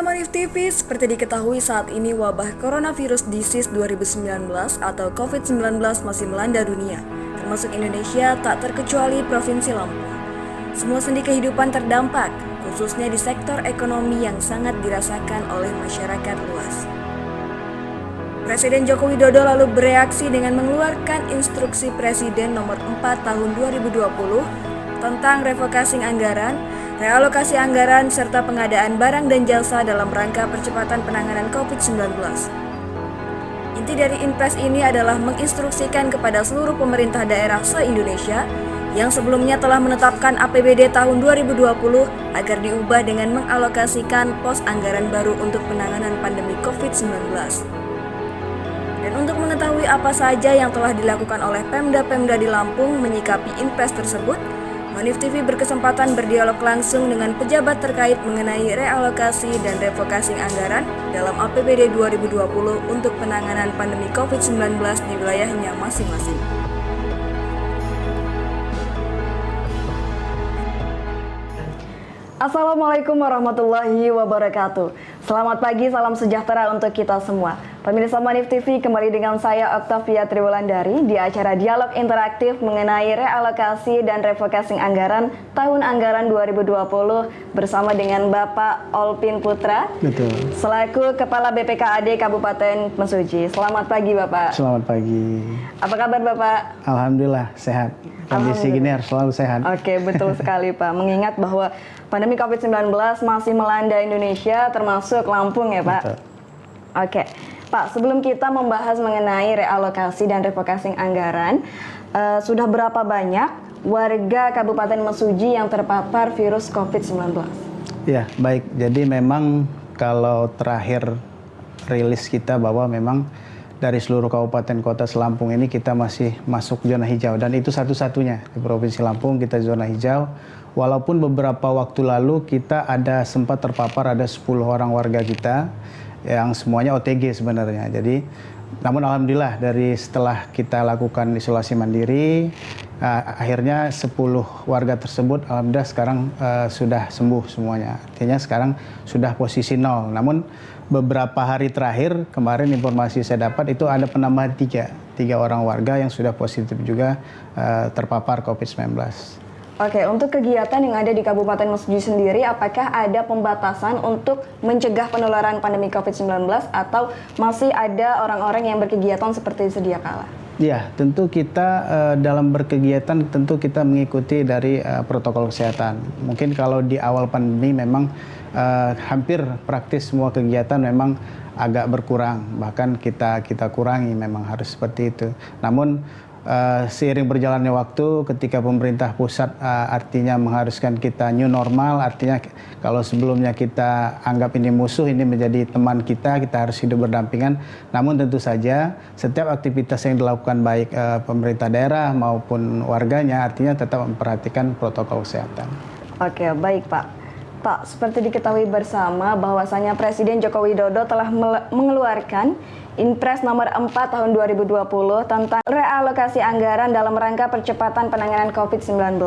Monif TV, seperti diketahui saat ini wabah coronavirus disease 2019 atau COVID-19 masih melanda dunia, termasuk Indonesia tak terkecuali Provinsi Lampung. Semua sendi kehidupan terdampak, khususnya di sektor ekonomi yang sangat dirasakan oleh masyarakat luas. Presiden Joko Widodo lalu bereaksi dengan mengeluarkan instruksi Presiden nomor 4 tahun 2020 tentang revokasi anggaran, realokasi anggaran, serta pengadaan barang dan jasa dalam rangka percepatan penanganan COVID-19. Inti dari Inpres ini adalah menginstruksikan kepada seluruh pemerintah daerah se-Indonesia yang sebelumnya telah menetapkan APBD tahun 2020 agar diubah dengan mengalokasikan pos anggaran baru untuk penanganan pandemi COVID-19. Dan untuk mengetahui apa saja yang telah dilakukan oleh Pemda-Pemda di Lampung menyikapi Inpres tersebut, Monif TV berkesempatan berdialog langsung dengan pejabat terkait mengenai realokasi dan revokasi anggaran dalam APBD 2020 untuk penanganan pandemi COVID-19 di wilayahnya masing-masing. Assalamualaikum warahmatullahi wabarakatuh. Selamat pagi, salam sejahtera untuk kita semua. Pemirsa Monif TV, kembali dengan saya Octavia Triwulandari di acara dialog interaktif mengenai realokasi dan revokasi anggaran tahun anggaran 2020 bersama dengan Bapak Olpin Putra. Betul. Selaku Kepala BPKAD Kabupaten Mesuji. Selamat pagi Bapak. Selamat pagi. Apa kabar Bapak? Alhamdulillah sehat. Kondisi gini harus selalu sehat. Oke, betul sekali Pak. Mengingat bahwa pandemi COVID-19 masih melanda Indonesia termasuk Lampung ya Pak. Betul. Oke. Pak, sebelum kita membahas mengenai realokasi dan revokasi anggaran, sudah berapa banyak warga Kabupaten Mesuji yang terpapar virus COVID-19? Ya, baik. Jadi memang kalau terakhir rilis kita bahwa memang dari seluruh kabupaten kota Lampung ini kita masih masuk zona hijau. Dan itu satu-satunya di Provinsi Lampung kita zona hijau. Walaupun beberapa waktu lalu kita sempat terpapar ada 10 orang warga kita yang semuanya OTG sebenarnya. Jadi, namun alhamdulillah setelah kita lakukan isolasi mandiri, akhirnya 10 warga tersebut alhamdulillah sekarang sudah sembuh semuanya. Artinya sekarang sudah posisi 0. Namun beberapa hari terakhir kemarin informasi saya dapat itu ada penambahan 3 orang warga yang sudah positif juga terpapar COVID-19. Oke, untuk kegiatan yang ada di Kabupaten Mesuji sendiri, apakah ada pembatasan untuk mencegah penularan pandemi COVID-19 atau masih ada orang-orang yang berkegiatan seperti sedia kala? Ya, tentu kita dalam berkegiatan tentu kita mengikuti dari protokol kesehatan. Mungkin kalau di awal pandemi memang hampir praktis semua kegiatan memang agak berkurang, bahkan kita kurangi, memang harus seperti itu. Namun seiring berjalannya waktu, ketika pemerintah pusat artinya mengharuskan kita new normal, artinya kalau sebelumnya kita anggap ini musuh, ini menjadi teman kita harus hidup berdampingan. Namun tentu saja setiap aktivitas yang dilakukan baik pemerintah daerah maupun warganya artinya tetap memperhatikan protokol kesehatan. Oke, baik Pak. Pak, seperti diketahui bersama bahwasanya Presiden Joko Widodo telah mengeluarkan Inpres nomor 4 tahun 2020 tentang realokasi anggaran dalam rangka percepatan penanganan COVID-19.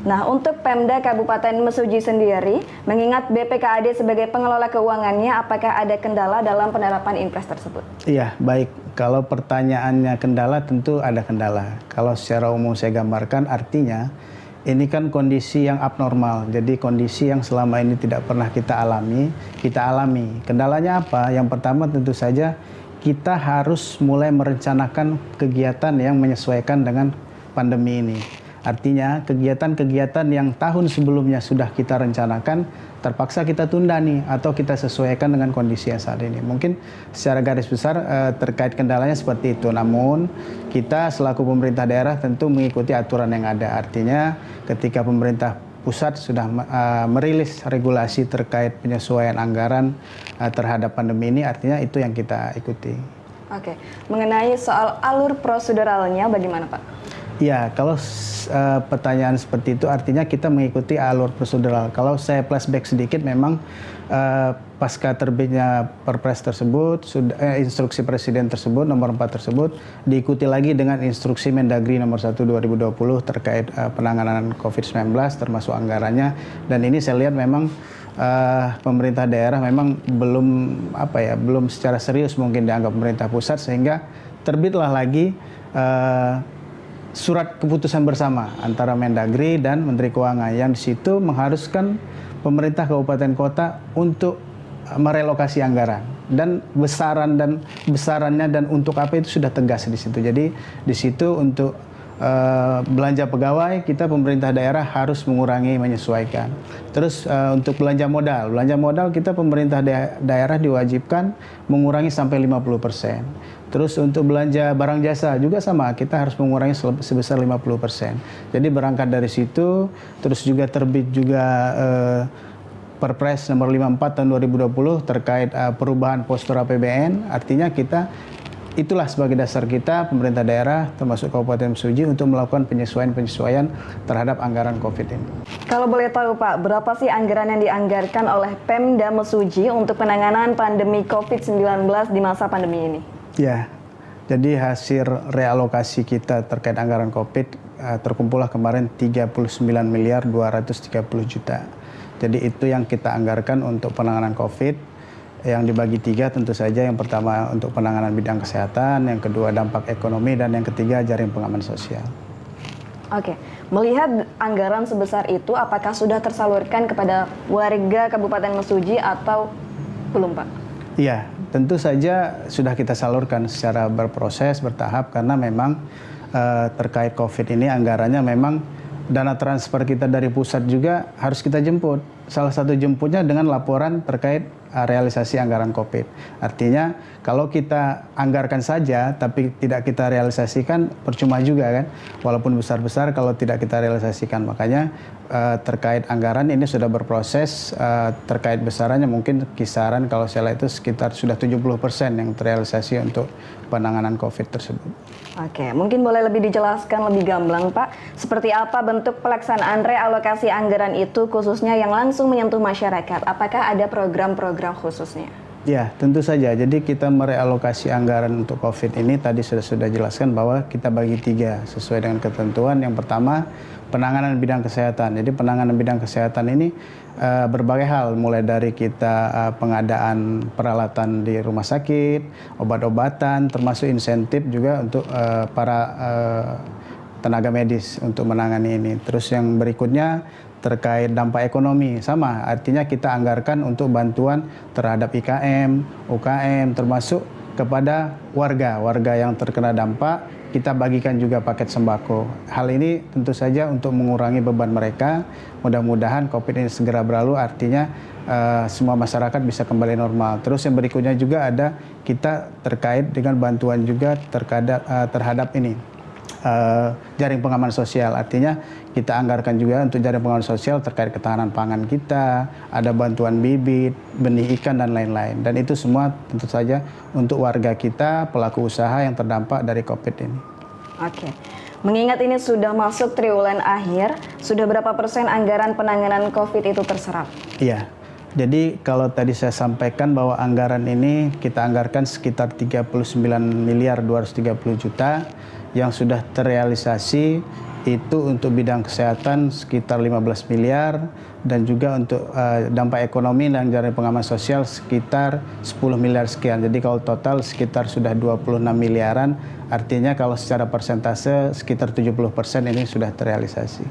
Nah, untuk Pemda Kabupaten Mesuji sendiri, mengingat BPKAD sebagai pengelola keuangannya, apakah ada kendala dalam penerapan Inpres tersebut? Iya, baik. Kalau pertanyaannya kendala, tentu ada kendala. Kalau secara umum saya gambarkan, artinya ini kan kondisi yang abnormal, jadi kondisi yang selama ini tidak pernah kita alami. Kendalanya apa? Yang pertama tentu saja kita harus mulai merencanakan kegiatan yang menyesuaikan dengan pandemi ini. Artinya kegiatan-kegiatan yang tahun sebelumnya sudah kita rencanakan, terpaksa kita tunda nih, atau kita sesuaikan dengan kondisi yang saat ini. Mungkin secara garis besar terkait kendalanya seperti itu. Namun kita selaku pemerintah daerah tentu mengikuti aturan yang ada. Artinya ketika pemerintah pusat sudah merilis regulasi terkait penyesuaian anggaran terhadap pandemi ini, artinya itu yang kita ikuti. Oke, mengenai soal alur proseduralnya bagaimana Pak? Ya, kalau pertanyaan seperti itu artinya kita mengikuti alur prosedural. Kalau saya flashback sedikit, memang pasca terbitnya Perpres tersebut, instruksi Presiden tersebut nomor 4 tersebut diikuti lagi dengan instruksi Mendagri nomor 1 2020 terkait penanganan COVID-19 termasuk anggarannya. Dan ini saya lihat memang pemerintah daerah memang belum secara serius mungkin dianggap pemerintah pusat, sehingga terbitlah lagi surat keputusan bersama antara Mendagri dan Menteri Keuangan yang di situ mengharuskan pemerintah kabupaten kota untuk merelokasi anggaran, dan besarannya dan untuk apa itu sudah tegas di situ. Jadi di situ untuk belanja pegawai kita pemerintah daerah harus mengurangi, menyesuaikan. Terus untuk belanja modal kita pemerintah daerah diwajibkan mengurangi sampai 50%. Terus untuk belanja barang jasa juga sama, kita harus mengurangi sebesar 50%. Jadi berangkat dari situ, terus juga terbit juga Perpres nomor 54 tahun 2020 terkait perubahan postur APBN. Artinya itulah sebagai dasar kita pemerintah daerah termasuk Kabupaten Mesuji untuk melakukan penyesuaian terhadap anggaran COVID ini. Kalau boleh tahu Pak, berapa sih anggaran yang dianggarkan oleh Pemda Mesuji untuk penanganan pandemi COVID-19 di masa pandemi ini? Ya, jadi hasil realokasi kita terkait anggaran COVID terkumpullah kemarin 39 miliar 230 juta. Jadi itu yang kita anggarkan untuk penanganan COVID, yang dibagi 3 tentu saja. Yang pertama untuk penanganan bidang kesehatan, yang kedua dampak ekonomi, dan yang ketiga jaring pengaman sosial. Oke, melihat anggaran sebesar itu, apakah sudah tersalurkan kepada warga Kabupaten Mesuji atau belum Pak? Iya, tentu saja sudah kita salurkan secara berproses, bertahap, karena memang terkait COVID ini anggarannya memang dana transfer kita dari pusat juga harus kita jemput. Salah satu jemputnya dengan laporan terkait realisasi anggaran COVID. Artinya kalau kita anggarkan saja tapi tidak kita realisasikan percuma juga kan. Walaupun besar-besar kalau tidak kita realisasikan. Makanya terkait anggaran ini sudah berproses, terkait besarannya mungkin kisaran kalau saya lihat itu sekitar sudah 70% yang terrealisasi untuk penanganan COVID tersebut. Oke, mungkin boleh lebih dijelaskan lebih gamblang Pak, seperti apa bentuk pelaksanaan realokasi anggaran itu khususnya yang langsung menyentuh masyarakat? Apakah ada program-program khususnya? Ya, tentu saja. Jadi kita merealokasi anggaran untuk COVID ini tadi sudah jelaskan bahwa kita bagi 3 sesuai dengan ketentuan. Yang pertama, penanganan bidang kesehatan. Jadi penanganan bidang kesehatan ini berbagai hal, mulai dari kita pengadaan peralatan di rumah sakit, obat-obatan, termasuk insentif juga untuk para tenaga medis untuk menangani ini. Terus yang berikutnya terkait dampak ekonomi, sama, artinya kita anggarkan untuk bantuan terhadap IKM, UKM, termasuk kepada warga yang terkena dampak, kita bagikan juga paket sembako. Hal ini tentu saja untuk mengurangi beban mereka. Mudah-mudahan COVID ini segera berlalu, artinya semua masyarakat bisa kembali normal. Terus yang berikutnya juga ada kita terkait dengan bantuan juga terhadap ini. Jaring pengaman sosial, artinya kita anggarkan juga untuk jaring pengaman sosial terkait ketahanan pangan kita, ada bantuan bibit, benih ikan dan lain-lain. Dan itu semua tentu saja untuk warga kita, pelaku usaha yang terdampak dari COVID ini. Oke, mengingat ini sudah masuk triwulan akhir, sudah berapa persen anggaran penanganan COVID itu terserap? Iya. Jadi kalau tadi saya sampaikan bahwa anggaran ini kita anggarkan sekitar 39 miliar 230 juta, yang sudah terrealisasi itu untuk bidang kesehatan sekitar 15 miliar, dan juga untuk dampak ekonomi dan jaring pengaman sosial sekitar 10 miliar sekian. Jadi kalau total sekitar sudah 26 miliaran, artinya kalau secara persentase sekitar 70% ini sudah terrealisasi.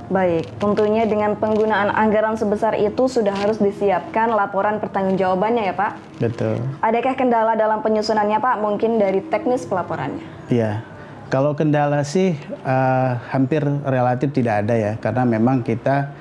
Baik, tentunya dengan penggunaan anggaran sebesar itu sudah harus disiapkan laporan pertanggungjawabannya ya Pak? Betul. Adakah kendala dalam penyusunannya Pak? Mungkin dari teknis pelaporannya? Iya. Kalau kendala sih hampir relatif tidak ada ya, karena memang kita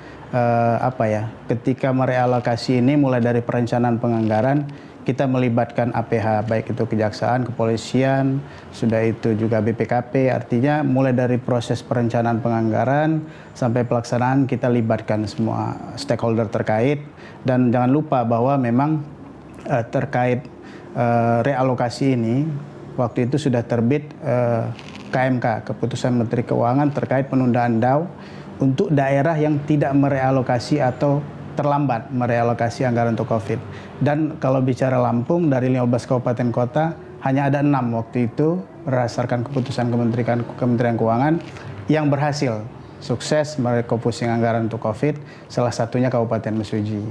ketika merealokasi ini mulai dari perencanaan penganggaran, kita melibatkan APH, baik itu kejaksaan, kepolisian, sudah itu juga BPKP, artinya mulai dari proses perencanaan penganggaran sampai pelaksanaan kita libatkan semua stakeholder terkait. Dan jangan lupa bahwa memang terkait realokasi ini, waktu itu sudah terbit KMK, Keputusan Menteri Keuangan terkait penundaan DAU untuk daerah yang tidak merealokasi atau terlambat merealokasi anggaran untuk COVID. Dan kalau bicara Lampung, dari 15 kabupaten kota, hanya ada 6 waktu itu berdasarkan keputusan Kementerian Keuangan yang berhasil sukses merefocusing anggaran untuk COVID, salah satunya Kabupaten Mesuji.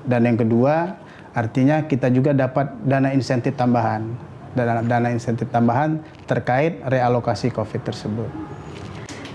Dan yang kedua, artinya kita juga dapat dana insentif tambahan, dana insentif tambahan terkait realokasi COVID tersebut.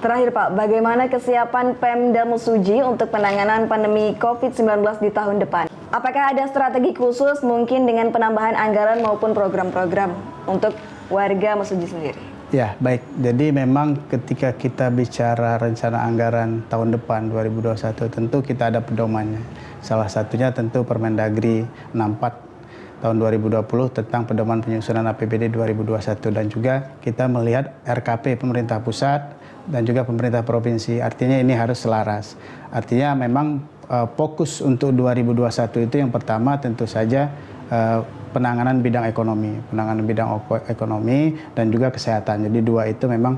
Terakhir Pak, bagaimana kesiapan Pemda Mesuji untuk penanganan pandemi COVID-19 di tahun depan? Apakah ada strategi khusus mungkin dengan penambahan anggaran maupun program-program untuk warga Mesuji sendiri? Ya, baik. Jadi memang ketika kita bicara rencana anggaran tahun depan 2021, tentu kita ada pedomannya. Salah satunya tentu Permendagri 64 tahun 2020 tentang pedoman penyusunan APBD 2021, dan juga kita melihat RKP pemerintah pusat dan juga pemerintah provinsi. Artinya ini harus selaras. Artinya memang fokus untuk 2021 itu yang pertama tentu saja penanganan bidang ekonomi dan juga kesehatan. Jadi dua itu memang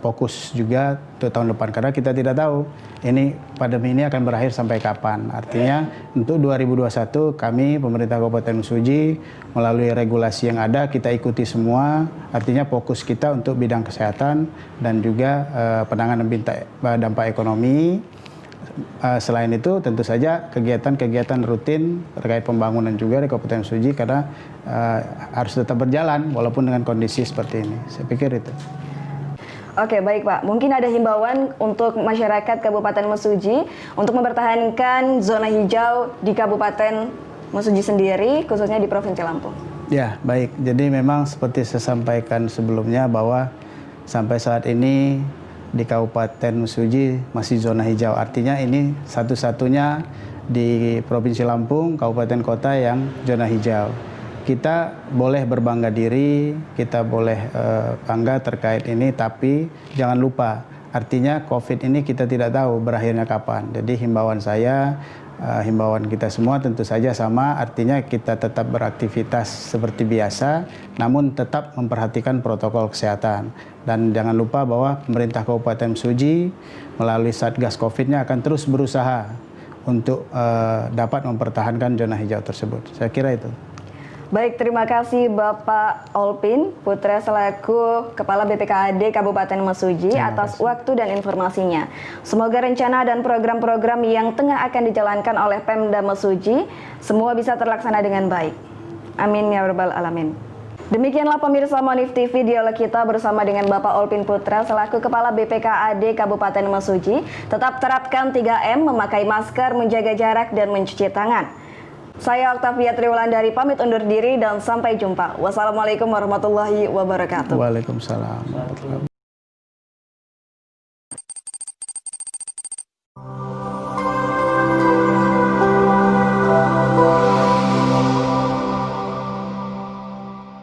fokus juga untuk tahun depan, karena kita tidak tahu ini pandemi ini akan berakhir sampai kapan. Artinya untuk 2021 kami pemerintah Kabupaten Mesuji melalui regulasi yang ada kita ikuti semua. Artinya fokus kita untuk bidang kesehatan dan juga penanganan dampak ekonomi. Selain itu tentu saja kegiatan-kegiatan rutin terkait pembangunan juga di Kabupaten Mesuji, karena harus tetap berjalan walaupun dengan kondisi seperti ini. Saya pikir itu. Oke, baik Pak. Mungkin ada himbauan untuk masyarakat Kabupaten Mesuji untuk mempertahankan zona hijau di Kabupaten Mesuji sendiri, khususnya di Provinsi Lampung. Ya, baik. Jadi memang seperti saya sampaikan sebelumnya bahwa sampai saat ini di Kabupaten Mesuji masih zona hijau. Artinya ini satu-satunya di Provinsi Lampung, kabupaten kota yang zona hijau. Kita boleh berbangga diri, kita boleh bangga terkait ini, tapi jangan lupa, artinya COVID ini kita tidak tahu berakhirnya kapan. Jadi himbauan saya, himbauan kita semua tentu saja sama, artinya kita tetap beraktivitas seperti biasa, namun tetap memperhatikan protokol kesehatan. Dan jangan lupa bahwa pemerintah Kabupaten Mesuji melalui Satgas COVID-nya akan terus berusaha untuk dapat mempertahankan zona hijau tersebut. Saya kira itu. Baik, terima kasih Bapak Olpin Putra selaku Kepala BPKAD Kabupaten Mesuji atas waktu dan informasinya. Semoga rencana dan program-program yang tengah akan dijalankan oleh Pemda Mesuji semua bisa terlaksana dengan baik. Amin ya rabbal alamin. Demikianlah pemirsa Monif TV dialog kita bersama dengan Bapak Olpin Putra selaku Kepala BPKAD Kabupaten Mesuji. Tetap terapkan 3M, memakai masker, menjaga jarak, dan mencuci tangan. Saya Octavia Triwulandari pamit undur diri dan sampai jumpa. Wassalamualaikum warahmatullahi wabarakatuh. Waalaikumsalam.